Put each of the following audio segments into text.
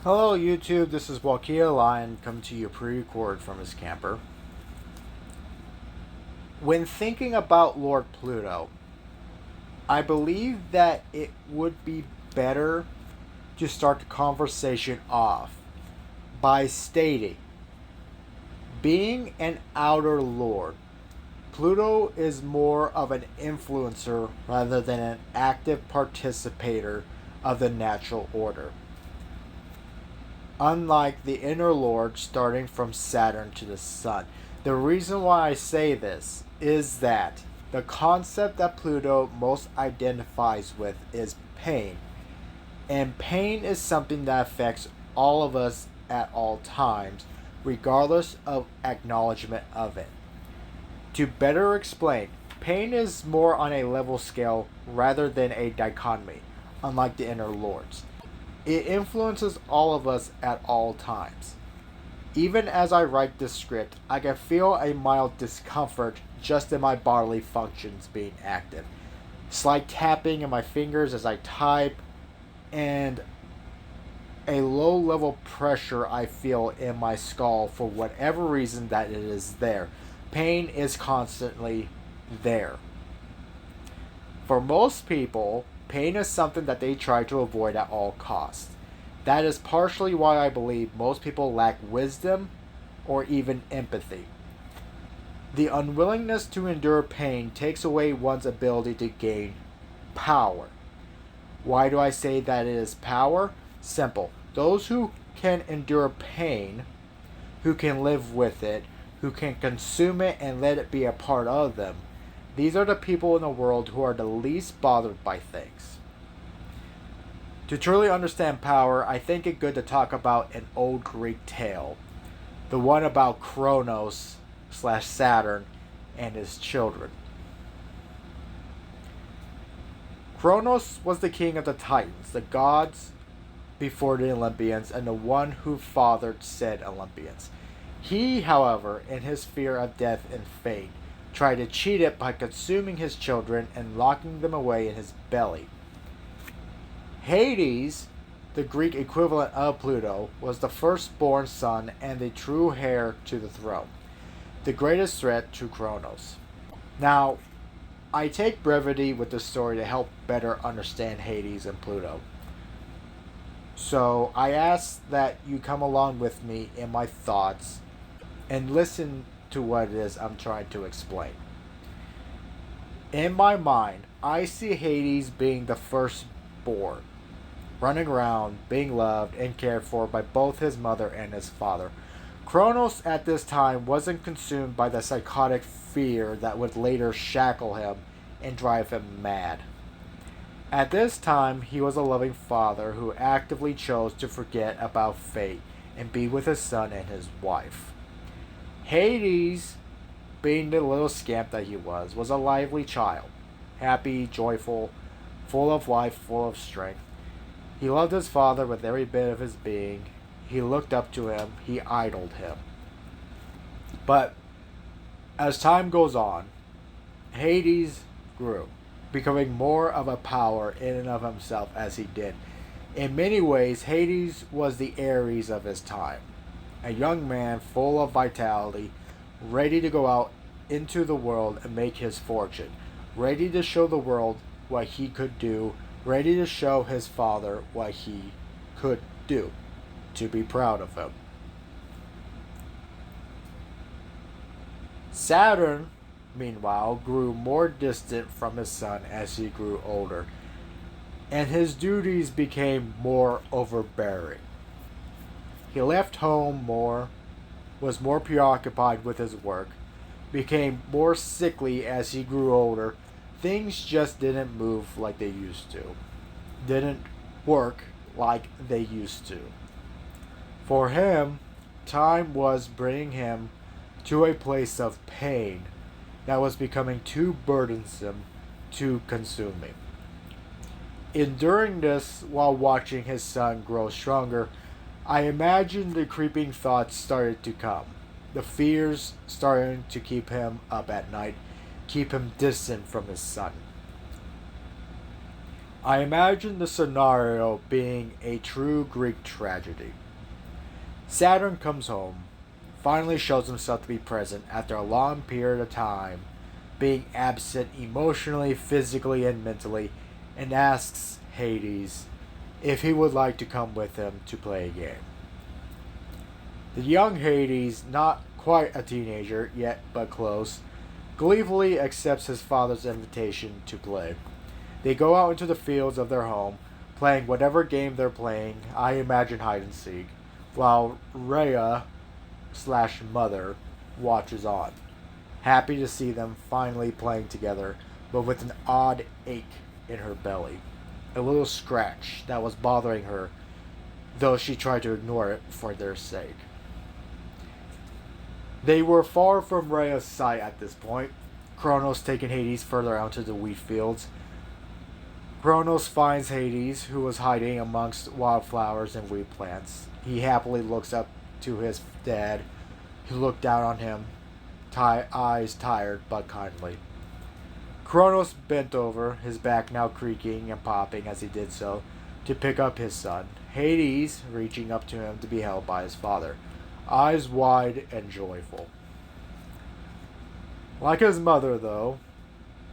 Hello YouTube, this is Walkia Lion coming to you pre-record from his camper. When thinking about Lord Pluto, I believe that it would be better to start the conversation off by stating, being an outer lord, Pluto is more of an influencer rather than an active participator of the natural order. Unlike the inner lord starting from Saturn to the Sun. The reason why I say this is that the concept that Pluto most identifies with is pain. And pain is something that affects all of us at all times, regardless of acknowledgement of it. To better explain, pain is more on a level scale rather than a dichotomy, unlike the inner lords. It influences all of us at all times. Even as I write this script, I can feel a mild discomfort just in my bodily functions being active. Slight tapping in my fingers as I type, and a low level pressure I feel in my skull for whatever reason that it is there. Pain is constantly there. For most people, pain is something that they try to avoid at all costs. That is partially why I believe most people lack wisdom or even empathy. The unwillingness to endure pain takes away one's ability to gain power. Why do I say that it is power? Simple. Those who can endure pain, who can live with it, who can consume it and let it be a part of them, these are the people in the world who are the least bothered by things. To truly understand power, I think it good to talk about an old Greek tale. The one about Kronos/Saturn and his children. Kronos was the king of the Titans, the gods before the Olympians, and the one who fathered said Olympians. He, however, in his fear of death and fate, tried to cheat it by consuming his children and locking them away in his belly. Hades, the Greek equivalent of Pluto, was the firstborn son and the true heir to the throne, the greatest threat to Kronos. Now, I take brevity with this story to help better understand Hades and Pluto. So I ask that you come along with me in my thoughts and listen to what it is I'm trying to explain. In my mind, I see Hades being the firstborn, running around, being loved and cared for by both his mother and his father. Kronos at this time wasn't consumed by the psychotic fear that would later shackle him and drive him mad. At this time, he was a loving father who actively chose to forget about fate and be with his son and his wife. Hades, being the little scamp that he was a lively child, happy, joyful, full of life, full of strength. He loved his father with every bit of his being. He looked up to him, he idoled him. But as time goes on, Hades grew, becoming more of a power in and of himself as he did. In many ways, Hades was the Ares of his time, a young man full of vitality, ready to go out into the world and make his fortune, ready to show the world what he could do, ready to show his father what he could do, to be proud of him. Saturn, meanwhile, grew more distant from his son as he grew older, and his duties became more overbearing. He left home more, was more preoccupied with his work, became more sickly as he grew older. Things just didn't move like they used to, didn't work like they used to. For him, time was bringing him to a place of pain that was becoming too burdensome, too consuming. Enduring this while watching his son grow stronger, I imagined the creeping thoughts started to come. The fears starting to keep him up at night, keep him distant from his son. I imagine the scenario being a true Greek tragedy. Saturn comes home, finally shows himself to be present after a long period of time being absent emotionally, physically, and mentally, and asks Hades if he would like to come with him to play a game. The young Hades, not quite a teenager yet but close, gleefully accepts his father's invitation to play. They go out into the fields of their home, playing whatever game they're playing, I imagine hide and seek, while Rhea slash mother watches on, happy to see them finally playing together, but with an odd ache in her belly. A little scratch that was bothering her, though she tried to ignore it for their sake. They were far from Rhea's sight at this point, Kronos taking Hades further out to the wheat fields. Kronos finds Hades, who was hiding amongst wildflowers and wheat plants. He happily looks up to his dad, who looked down on him, eyes tired but kindly. Kronos bent over, his back now creaking and popping as he did so, to pick up his son, Hades reaching up to him to be held by his father, eyes wide and joyful. Like his mother, though,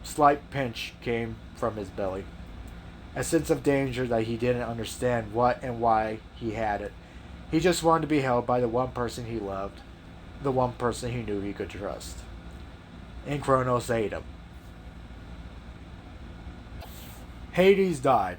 slight pinch came from his belly. A sense of danger that he didn't understand what and why he had it. He just wanted to be held by the one person he loved, the one person he knew he could trust. And Kronos ate him. Hades died.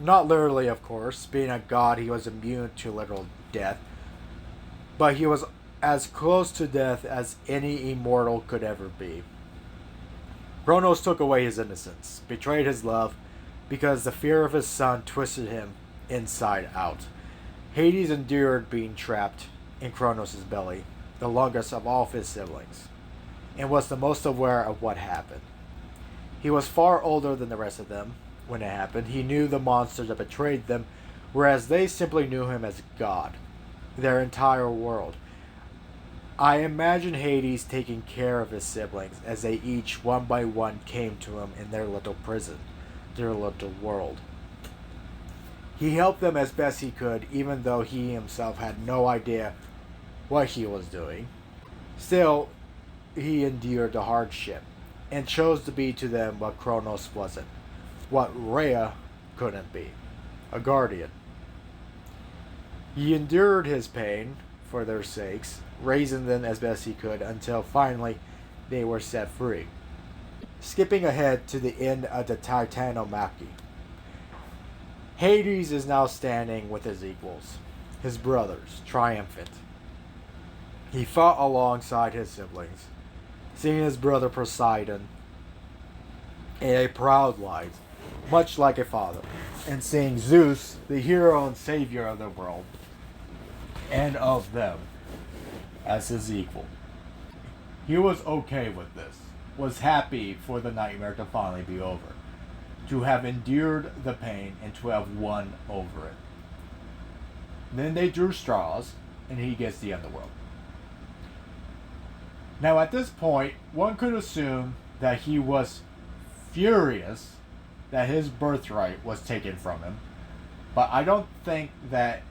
Not literally, of course. Being a god, he was immune to literal death. But he was as close to death as any immortal could ever be. Kronos took away his innocence, betrayed his love, because the fear of his son twisted him inside out. Hades endured being trapped in Kronos' belly, the longest of all of his siblings, and was the most aware of what happened. He was far older than the rest of them when it happened. He knew the monster that betrayed them, whereas they simply knew him as God, their entire world. I imagine Hades taking care of his siblings as they each, one by one, came to him in their little prison, their little world. He helped them as best he could, even though he himself had no idea what he was doing. Still, he endured the hardship, and chose to be to them what Kronos wasn't, what Rhea couldn't be, a guardian. He endured his pain for their sakes, raising them as best he could until finally they were set free. Skipping ahead to the end of the Titanomachy. Hades is now standing with his equals, his brothers, triumphant. He fought alongside his siblings, seeing his brother Poseidon in a proud light, much like a father, and seeing Zeus, the hero and savior of the world, and of them, as his equal. He was okay with this, was happy for the nightmare to finally be over, to have endured the pain and to have won over it. Then they drew straws, and he gets the underworld. Now at this point, one could assume that he was furious that his birthright was taken from him, but I don't think that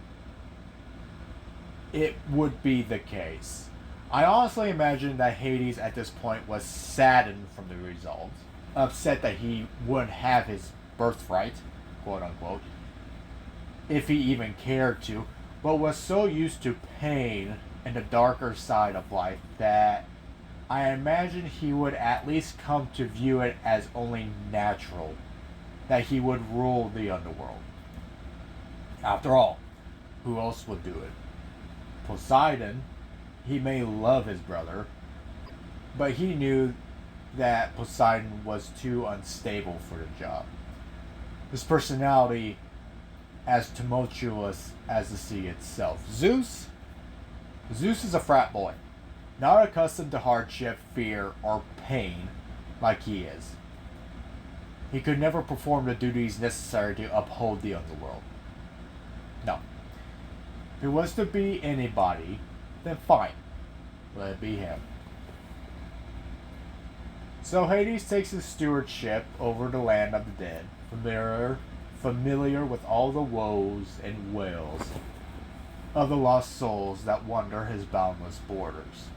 it would be the case. I honestly imagine that Hades at this point was saddened from the results, upset that he wouldn't have his birthright, quote unquote, if he even cared to, but was so used to pain and the darker side of life that I imagine he would at least come to view it as only natural that he would rule the underworld. After all, who else would do it? Poseidon, he may love his brother, but he knew that Poseidon was too unstable for the job. His personality as tumultuous as the sea itself. Zeus is a frat boy, not accustomed to hardship, fear, or pain like he is. He could never perform the duties necessary to uphold the underworld. No. If it was to be anybody, then fine. Let it be him. So Hades takes his stewardship over the land of the dead, familiar with all the woes and wails of the lost souls that wander his boundless borders,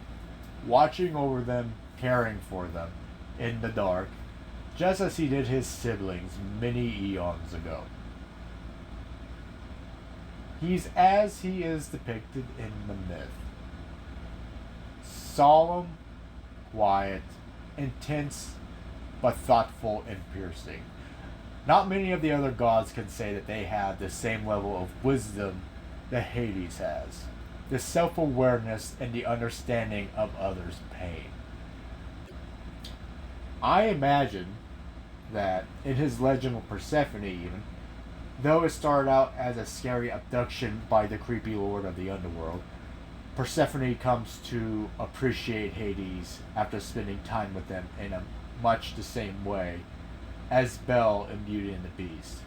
watching over them, caring for them in the dark, just as he did his siblings many eons ago. He's as he is depicted in the myth: solemn, quiet, intense, but thoughtful and piercing. Not many of the other gods can say that they have the same level of wisdom that Hades has, the self awareness and the understanding of others' pain. I imagine that in his legend of Persephone, even, though it started out as a scary abduction by the creepy lord of the underworld, Persephone comes to appreciate Hades after spending time with him in a much the same way as Belle in Beauty and the Beast,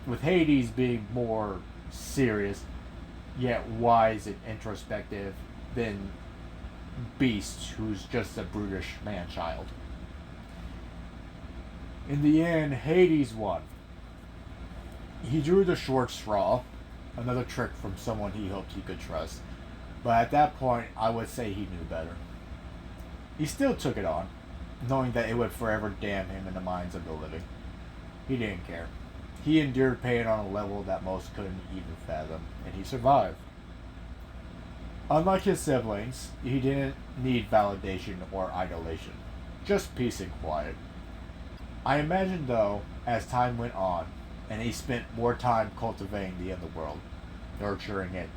with Hades being more serious, yet wise and introspective, than Beast, who's just a brutish man-child. In the end, Hades won. He drew the short straw, another trick from someone he hoped he could trust, but at that point, I would say he knew better. He still took it on, knowing that it would forever damn him in the minds of the living. He didn't care. He endured pain on a level that most couldn't even fathom, and he survived. Unlike his siblings, he didn't need validation or idolation, just peace and quiet. I imagine, though, as time went on, and he spent more time cultivating the underworld, nurturing it,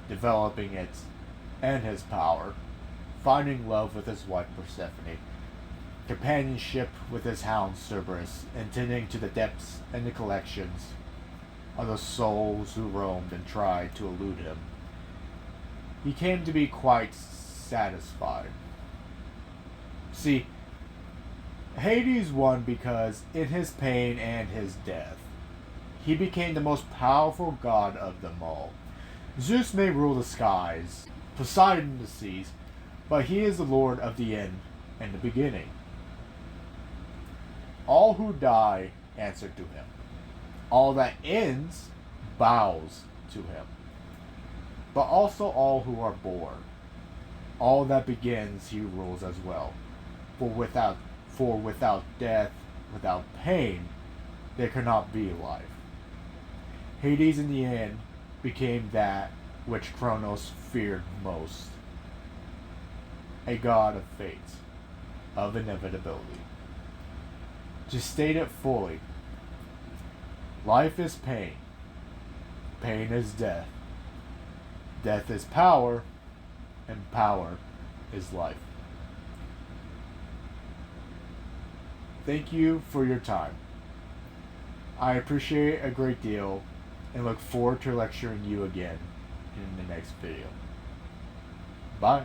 developing it, and his power, finding love with his wife Persephone, companionship with his hound Cerberus, and tending to the depths and the collections of the souls who roamed and tried to elude him, he came to be quite satisfied. See, Hades won because, in his pain and his death, he became the most powerful god of them all. Zeus may rule the skies, Poseidon the seas, but he is the Lord of the end and the beginning. All who die answer to him. All that ends bows to him. But also all who are born. All that begins he rules as well. For without death, without pain, there cannot be life. Hades in the end became that which Kronos feared most. A god of fate, of inevitability. To state it fully, life is pain, pain is death, death is power, and power is life. Thank you for your time. I appreciate it a great deal and look forward to lecturing you again in the next video. Bye.